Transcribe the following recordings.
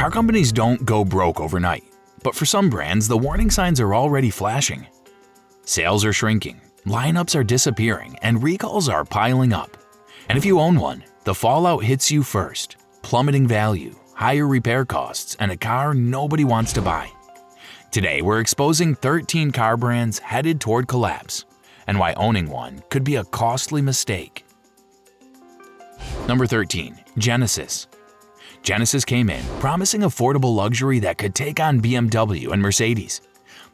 Car companies don't go broke overnight, but for some brands, the warning signs are already flashing. Sales are shrinking, lineups are disappearing, and recalls are piling up. And if you own one, the fallout hits you first: plummeting value, higher repair costs, and a car nobody wants to buy. Today, we're exposing 13 car brands headed toward collapse, and why owning one could be a costly mistake. Number 13. Genesis. Genesis came in promising affordable luxury that could take on BMW and Mercedes.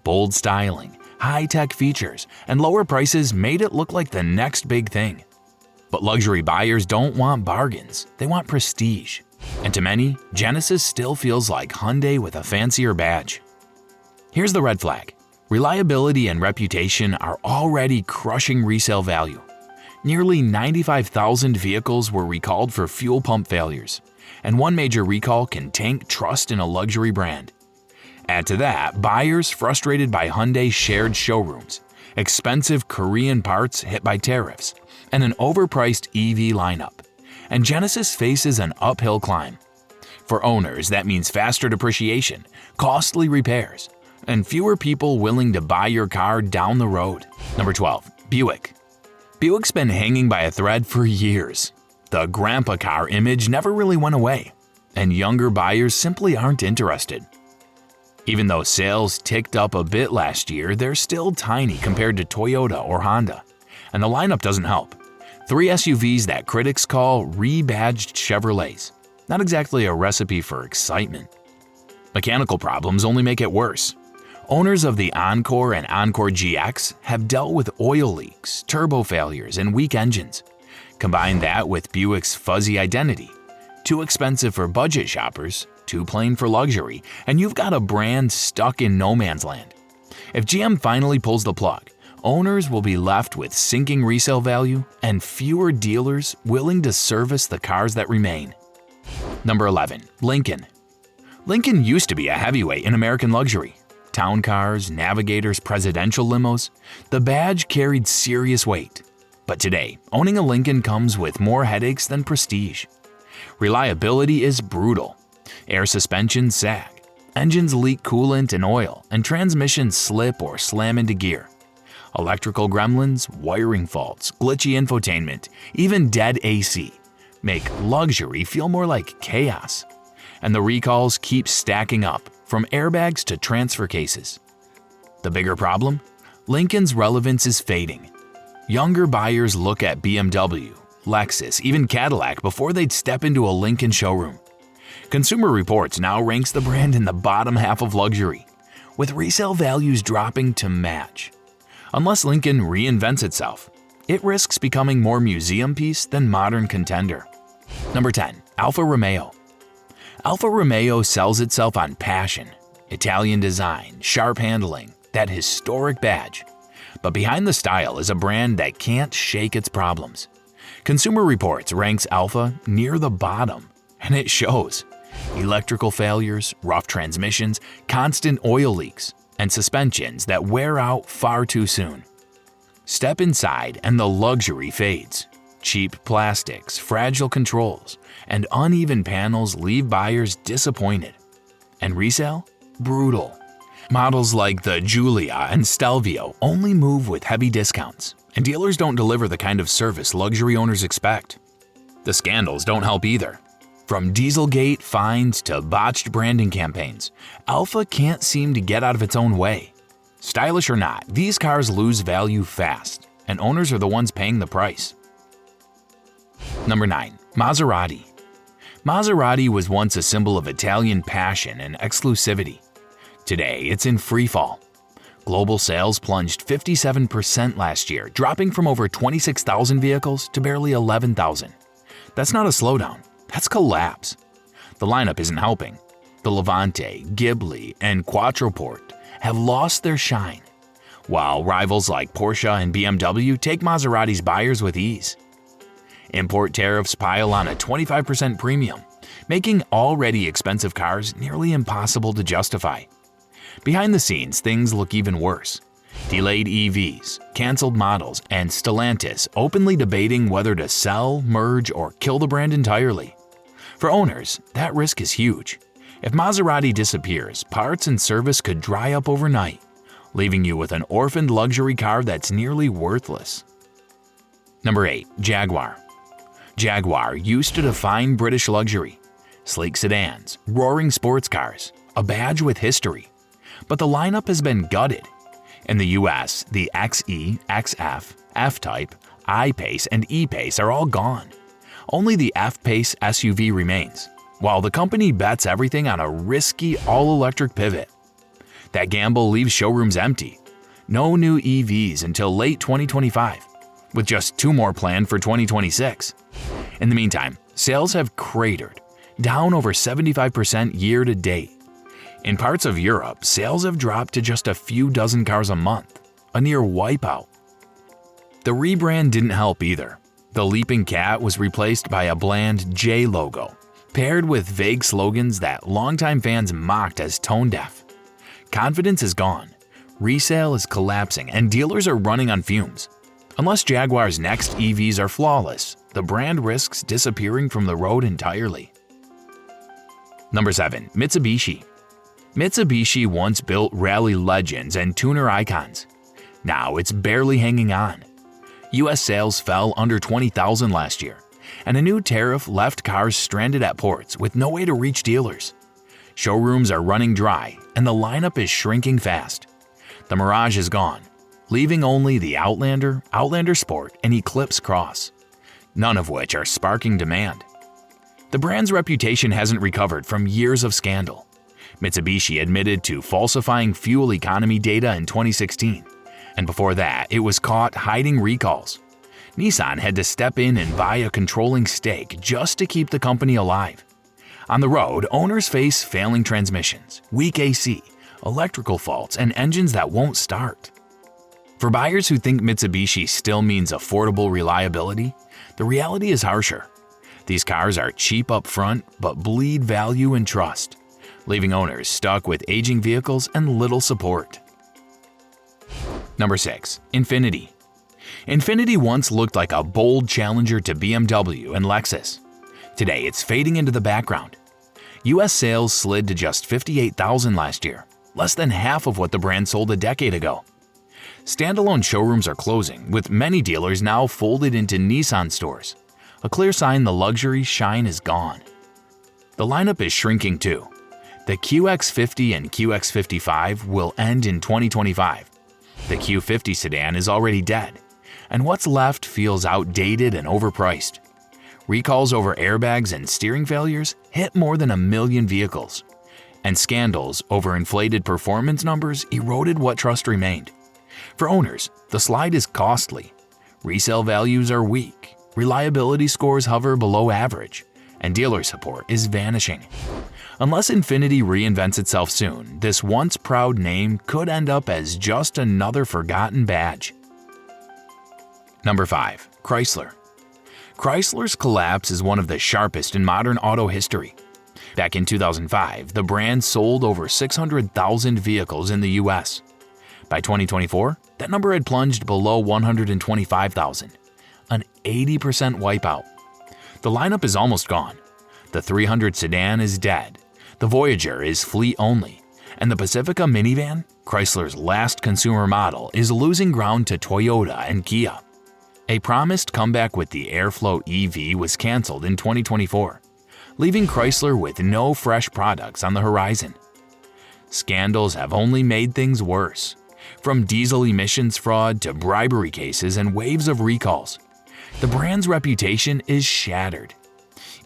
Bold styling, high-tech features, and lower prices made it look like the next big thing. But luxury buyers don't want bargains, they want prestige. And to many, Genesis still feels like Hyundai with a fancier badge. Here's the red flag. Reliability and reputation are already crushing resale value. Nearly 95,000 vehicles were recalled for fuel pump failures, and one major recall can tank trust in a luxury brand. Add to that, buyers frustrated by Hyundai's shared showrooms, expensive Korean parts hit by tariffs, and an overpriced EV lineup, and Genesis faces an uphill climb. For owners, that means faster depreciation, costly repairs, and fewer people willing to buy your car down the road. Number 12. Buick. Buick's been hanging by a thread for years. The grandpa car image never really went away, and younger buyers simply aren't interested. Even though sales ticked up a bit last year, they're still tiny compared to Toyota or Honda, and the lineup doesn't help. 3 SUVs that critics call rebadged Chevrolets. Not exactly a recipe for excitement. Mechanical problems only make it worse. Owners of the Encore and Encore GX have dealt with oil leaks, turbo failures, and weak engines. Combine that with Buick's fuzzy identity. Too expensive for budget shoppers, too plain for luxury, and you've got a brand stuck in no man's land. If GM finally pulls the plug, owners will be left with sinking resale value and fewer dealers willing to service the cars that remain. Number 11. Lincoln. Lincoln used to be a heavyweight in American luxury. Town cars, Navigators, presidential limos, the badge carried serious weight. But today, owning a Lincoln comes with more headaches than prestige. Reliability is brutal. Air suspensions sag, engines leak coolant and oil, and transmissions slip or slam into gear. Electrical gremlins, wiring faults, glitchy infotainment, even dead AC make luxury feel more like chaos. And the recalls keep stacking up, from airbags to transfer cases. The bigger problem? Lincoln's relevance is fading. Younger buyers look at BMW, Lexus, even Cadillac before they'd step into a Lincoln showroom. Consumer Reports now ranks the brand in the bottom half of luxury, with resale values dropping to match. Unless Lincoln reinvents itself, it risks becoming more museum piece than modern contender. Number 10. Alfa Romeo. Alfa Romeo sells itself on passion, Italian design, sharp handling, that historic badge. But behind the style is a brand that can't shake its problems. Consumer Reports ranks Alfa near the bottom, and it shows. Electrical failures, rough transmissions, constant oil leaks, and suspensions that wear out far too soon. Step inside and the luxury fades. Cheap plastics, fragile controls, and uneven panels leave buyers disappointed. And resale? Brutal. Models like the Giulia and Stelvio only move with heavy discounts, and dealers don't deliver the kind of service luxury owners expect. The scandals don't help either. From Dieselgate fines to botched branding campaigns, Alfa can't seem to get out of its own way. Stylish or not, these cars lose value fast, and owners are the ones paying the price. Number 9. Maserati. Maserati was once a symbol of Italian passion and exclusivity. Today, it's in freefall. Global sales plunged 57% last year, dropping from over 26,000 vehicles to barely 11,000. That's not a slowdown, that's collapse. The lineup isn't helping. The Levante, Ghibli, and Quattroporte have lost their shine, while rivals like Porsche and BMW take Maserati's buyers with ease. Import tariffs pile on a 25% premium, making already expensive cars nearly impossible to justify. Behind the scenes, things look even worse. Delayed EVs, canceled models, and Stellantis openly debating whether to sell, merge, or kill the brand entirely. For owners, that risk is huge. If Maserati disappears, parts and service could dry up overnight, leaving you with an orphaned luxury car that's nearly worthless. Number 8. Jaguar. Jaguar used to define British luxury. Sleek sedans, roaring sports cars, a badge with history. But the lineup has been gutted. In the US, the XE, XF, F-Type, I-Pace, and E-Pace are all gone. Only the F-Pace SUV remains, while the company bets everything on a risky all-electric pivot. That gamble leaves showrooms empty. No new EVs until late 2025, with just 2 more planned for 2026. In the meantime, sales have cratered, down over 75% year to date. In parts of Europe, sales have dropped to just a few dozen cars a month, a near wipeout. The rebrand didn't help either. The leaping cat was replaced by a bland J logo, paired with vague slogans that longtime fans mocked as tone-deaf. Confidence is gone, resale is collapsing, and dealers are running on fumes. Unless Jaguar's next EVs are flawless, the brand risks disappearing from the road entirely. Number 7. Mitsubishi. Mitsubishi once built rally legends and tuner icons. Now it's barely hanging on. US sales fell under 20,000 last year, and a new tariff left cars stranded at ports with no way to reach dealers. Showrooms are running dry, and the lineup is shrinking fast. The Mirage is gone, leaving only the Outlander, Outlander Sport, and Eclipse Cross, none of which are sparking demand. The brand's reputation hasn't recovered from years of scandal. Mitsubishi admitted to falsifying fuel economy data in 2016, and before that, it was caught hiding recalls. Nissan had to step in and buy a controlling stake just to keep the company alive. On the road, owners face failing transmissions, weak AC, electrical faults, and engines that won't start. For buyers who think Mitsubishi still means affordable reliability, the reality is harsher. These cars are cheap up front but bleed value and trust, leaving owners stuck with aging vehicles and little support. Number 6. Infiniti. Infiniti once looked like a bold challenger to BMW and Lexus. Today, it's fading into the background. US sales slid to just 58,000 last year, less than half of what the brand sold a decade ago. Standalone showrooms are closing, with many dealers now folded into Nissan stores, a clear sign the luxury shine is gone. The lineup is shrinking too. The QX50 and QX55 will end in 2025. The Q50 sedan is already dead, and what's left feels outdated and overpriced. Recalls over airbags and steering failures hit more than 1 million vehicles, and scandals over inflated performance numbers eroded what trust remained. For owners, the slide is costly. Resale values are weak, reliability scores hover below average, and dealer support is vanishing. Unless Infiniti reinvents itself soon, this once proud name could end up as just another forgotten badge. Number 5. Chrysler. Chrysler's collapse is one of the sharpest in modern auto history. Back in 2005, the brand sold over 600,000 vehicles in the US. By 2024, that number had plunged below 125,000, an 80% wipeout. The lineup is almost gone. The 300 sedan is dead, the Voyager is fleet only, and the Pacifica minivan, Chrysler's last consumer model, is losing ground to Toyota and Kia. A promised comeback with the Airflow EV was canceled in 2024, leaving Chrysler with no fresh products on the horizon. Scandals have only made things worse, from diesel emissions fraud to bribery cases and waves of recalls. The brand's reputation is shattered.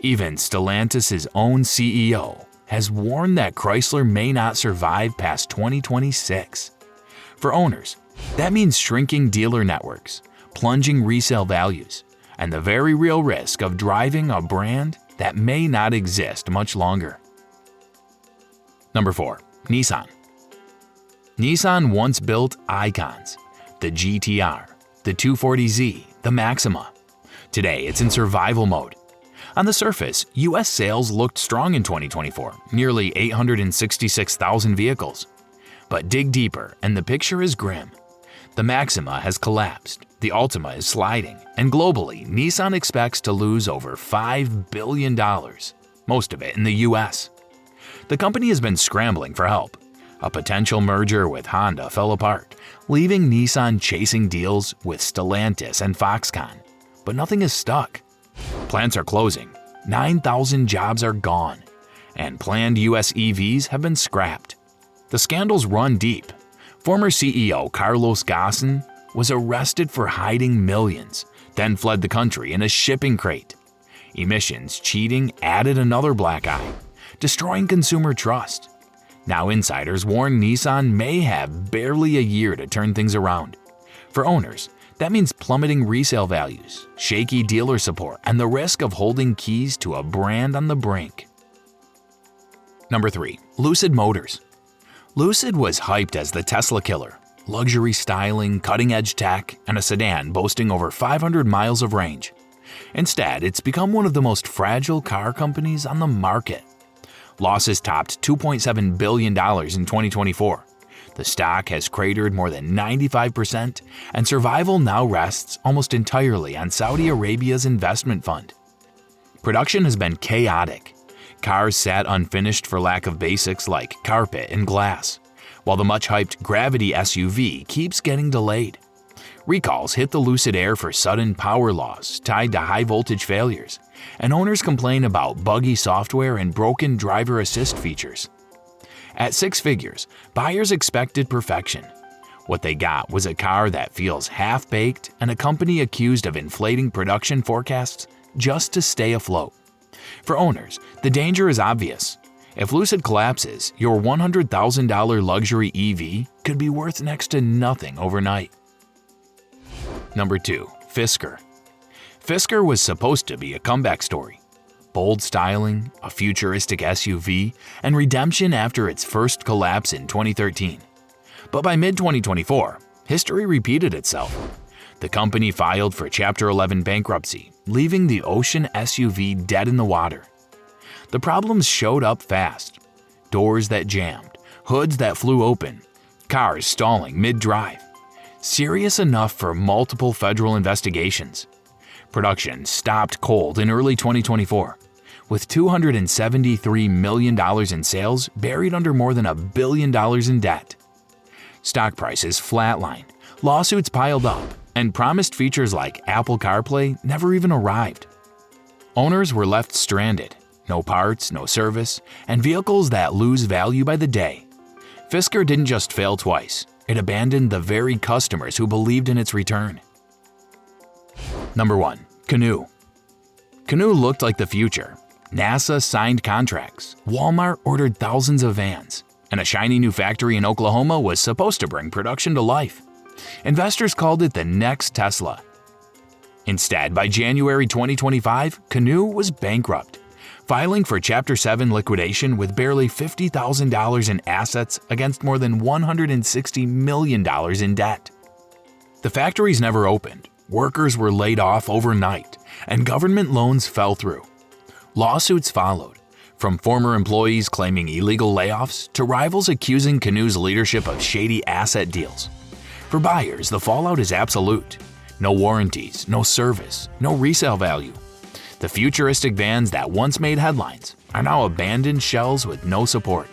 Even Stellantis' own CEO has warned that Chrysler may not survive past 2026. For owners, that means shrinking dealer networks, plunging resale values, and the very real risk of driving a brand that may not exist much longer. Number 4. Nissan. Nissan once built icons, the GTR, the 240Z, the Maxima. Today, it's in survival mode. On the surface, US sales looked strong in 2024, nearly 866,000 vehicles. But dig deeper and the picture is grim. The Maxima has collapsed, the Altima is sliding, and globally, Nissan expects to lose over $5 billion, most of it in the US. The company has been scrambling for help. A potential merger with Honda fell apart, leaving Nissan chasing deals with Stellantis and Foxconn. But nothing is stuck. Plants are closing, 9,000 jobs are gone, and planned US EVs have been scrapped. The scandals run deep. Former CEO Carlos Ghosn was arrested for hiding millions, then fled the country in a shipping crate. Emissions cheating added another black eye, destroying consumer trust. Now insiders warn Nissan may have barely a year to turn things around. For owners, that means plummeting resale values, shaky dealer support, and the risk of holding keys to a brand on the brink. Number 3. Lucid Motors. Lucid was hyped as the Tesla killer. Luxury styling, cutting-edge tech, and a sedan boasting over 500 miles of range. Instead, it's become one of the most fragile car companies on the market. Losses topped $2.7 billion in 2024. The stock has cratered more than 95%, and survival now rests almost entirely on Saudi Arabia's investment fund. Production has been chaotic. Cars sat unfinished for lack of basics like carpet and glass, while the much-hyped Gravity SUV keeps getting delayed. Recalls hit the Lucid Air for sudden power loss tied to high-voltage failures, and owners complain about buggy software and broken driver assist features. At 6 figures, buyers expected perfection. What they got was a car that feels half-baked and a company accused of inflating production forecasts just to stay afloat. For owners, the danger is obvious. If Lucid collapses, your $100,000 luxury EV could be worth next to nothing overnight. Number 2. Fisker. Fisker was supposed to be a comeback story. Bold styling, a futuristic SUV, and redemption after its first collapse in 2013. But by mid-2024, history repeated itself. The company filed for Chapter 11 bankruptcy, leaving the Ocean SUV dead in the water. The problems showed up fast. Doors that jammed, hoods that flew open, cars stalling mid-drive. Serious enough for multiple federal investigations. Production stopped cold in early 2024, with $273 million in sales buried under more than $1 billion in debt. Stock prices flatlined, lawsuits piled up, and promised features like Apple CarPlay never even arrived. Owners were left stranded, no parts, no service, and vehicles that lose value by the day. Fisker didn't just fail twice, it abandoned the very customers who believed in its return. Number 1. Canoo. Canoo looked like the future. NASA signed contracts, Walmart ordered thousands of vans, and a shiny new factory in Oklahoma was supposed to bring production to life. Investors called it the next Tesla. Instead, by January 2025, Canoo was bankrupt, filing for Chapter 7 liquidation with barely $50,000 in assets against more than $160 million in debt. The factories never opened, workers were laid off overnight, and government loans fell through. Lawsuits followed, from former employees claiming illegal layoffs to rivals accusing Canoo's leadership of shady asset deals. For buyers, the fallout is absolute. No warranties, no service, no resale value. The futuristic vans that once made headlines are now abandoned shells with no support.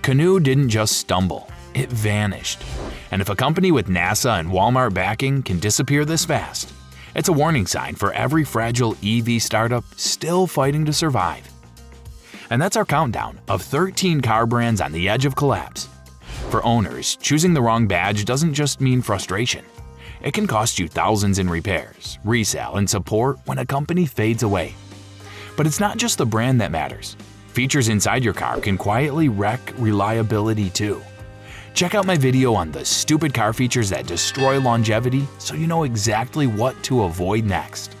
Canoo didn't just stumble, it vanished. And if a company with NASA and Walmart backing can disappear this fast, it's a warning sign for every fragile EV startup still fighting to survive. And that's our countdown of 13 car brands on the edge of collapse. For owners, choosing the wrong badge doesn't just mean frustration. It can cost you thousands in repairs, resale, and support when a company fades away. But it's not just the brand that matters. Features inside your car can quietly wreck reliability too. Check out my video on the stupid car features that destroy longevity so you know exactly what to avoid next.